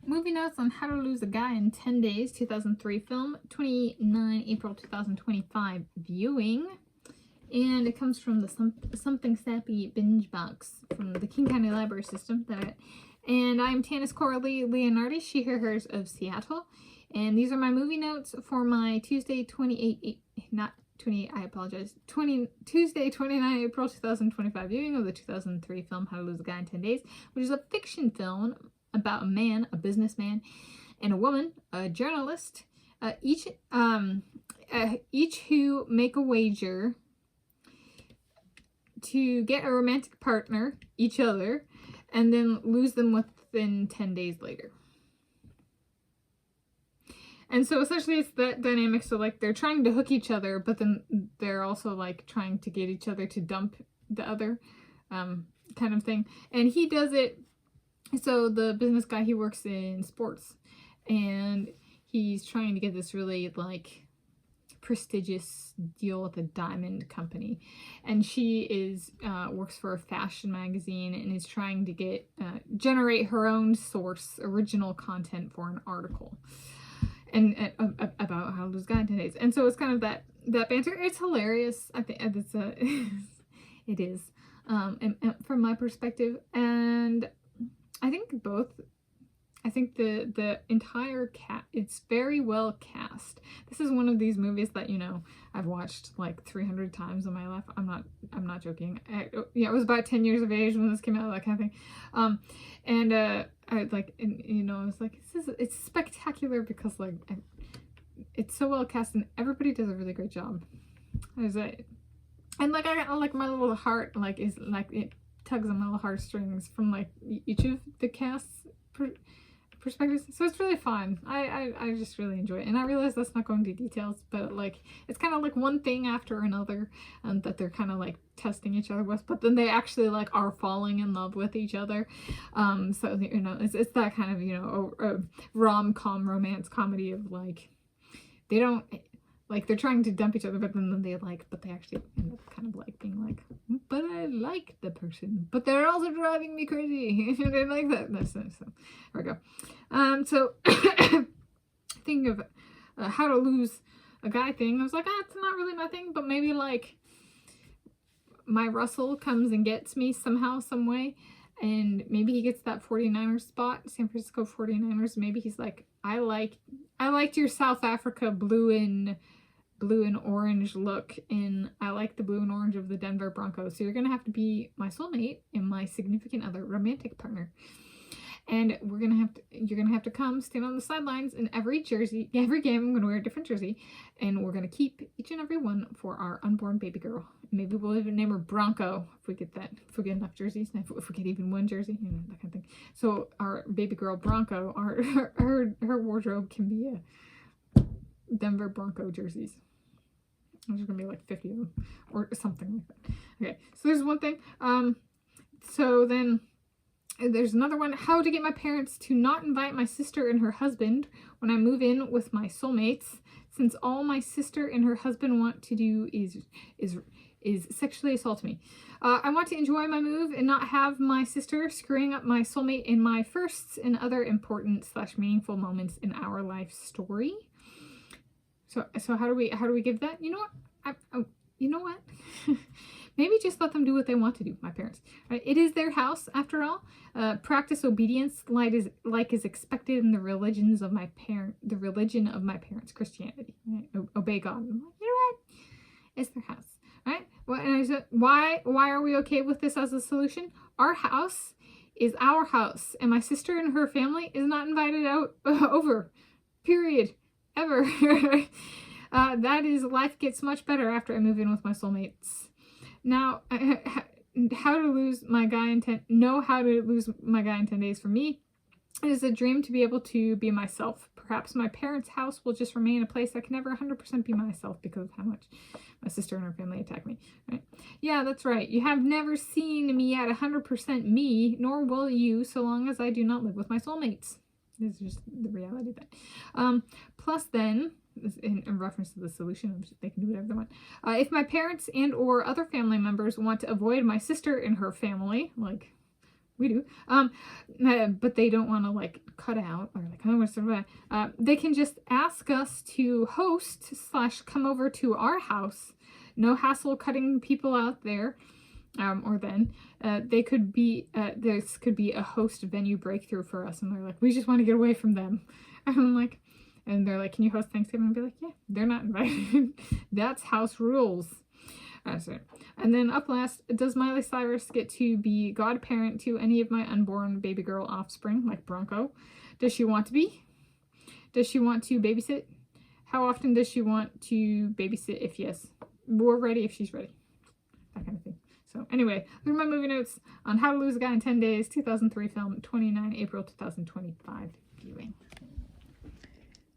Movie notes on How to Lose a Guy in 10 Days, 2003 film, 29 April 2025 viewing. And it comes from the Something Sappy binge box from the King County Library System. And I'm Tanis Coralee Leonhardi, she, her, hers of Seattle. And these are my movie notes for my Tuesday, 28, I apologize, Tuesday, 29 April 2025 viewing of the 2003 film How to Lose a Guy in 10 Days, which is a fiction film about a man, a businessman, and a woman, a journalist, each who make a wager to get a romantic partner, each other, and then lose them within 10 days later. And so essentially it's that dynamic. So like they're trying to hook each other, but then they're also like trying to get each other to dump the other, kind of thing. And he does it. So the business guy, he works in sports, and he's trying to get this really like prestigious deal with a diamond company, and she is works for a fashion magazine and is trying to get generate her own source original content for an article and about how to lose a guy in 10 days. And so it's kind of that banter. It's hilarious. I think it's it is and from my perspective. And I think the entire it's very well cast. This is one of these movies that, you know, I've watched like 300 times in my life. I'm not joking. I was about 10 years of age when this came out, that kind of thing. I like, and you know, I was like, it's spectacular because like it's so well cast and everybody does a really great job. And like I got like my little heart like is like it tugs on my little heartstrings from like each of the cast's perspectives. So it's really fun. I just really enjoy it. And I realize that's not going to details, but like it's kind of like one thing after another that they're kind of like testing each other with, but then they actually like are falling in love with each other. So you know, it's that kind of, you know, a rom-com romance comedy of like they don't like they're trying to dump each other, but then they actually end up kind of like being like, but I like the person, but they're also driving me crazy. They like that. So there we go. So thinking of how to lose a guy thing, I was like, it's not really my thing, but maybe like my Russell comes and gets me somehow, some way, and maybe he gets that 49ers spot, San Francisco 49ers. Maybe he's like, I liked your South Africa blue and orange look, and I like the blue and orange of the Denver Broncos. So you're gonna have to be my soulmate and my significant other, romantic partner. And you're gonna have to come stand on the sidelines in every game. I'm gonna wear a different jersey, and we're gonna keep each and every one for our unborn baby girl. Maybe we'll even name her Bronco if we get enough jerseys, and if we get even one jersey, you know, that kind of thing. So our baby girl Bronco, her wardrobe can be a Denver Bronco jerseys. There's gonna be like 50 of them or something like that. Okay, so there's one thing. So then there's another one: how to get my parents to not invite my sister and her husband when I move in with my soulmates, since all my sister and her husband want to do is sexually assault me. I want to enjoy my move and not have my sister screwing up my soulmate in my firsts and other important / meaningful moments in our life story. So how do we give that? You know what? You know what? Maybe just let them do what they want to do, my parents. Right? It is their house, after all. Practice obedience like is expected in the religion of my parents, Christianity. Right? Obey God. I'm like, you know what? It's their house, right? Well, and I said, why are we okay with this as a solution? Our house is our house, and my sister and her family is not invited out over. Period. Ever. That is, life gets much better after I move in with my soulmates. Now, how to lose my guy in 10 days for me. It is a dream to be able to be myself. Perhaps my parents' house will just remain a place I can never 100% be myself because of how much my sister and her family attack me. Right? Yeah, that's right. You have never seen me at 100% me, nor will you, so long as I do not live with my soulmates. This is just the reality of that. Plus then, in reference to the solution, they can do whatever they want. If my parents and or other family members want to avoid my sister and her family, like we do. But they don't want to like cut out or like, I don't want to survive. They can just ask us to host / come over to our house. No hassle cutting people out there. Or then they could be, this could be a host venue breakthrough for us. And they're like, we just want to get away from them. And I'm like, and they're like, can you host Thanksgiving? And be like, yeah, they're not invited. That's house rules. And then up last, does Miley Cyrus get to be godparent to any of my unborn baby girl offspring, like Bronco? Does she want to be? Does she want to babysit? How often does she want to babysit? If yes, we're ready if she's ready. That kind of thing. So anyway, those are my movie notes on How to Lose a Guy in 10 Days, 2003 film, 29 April 2025 viewing.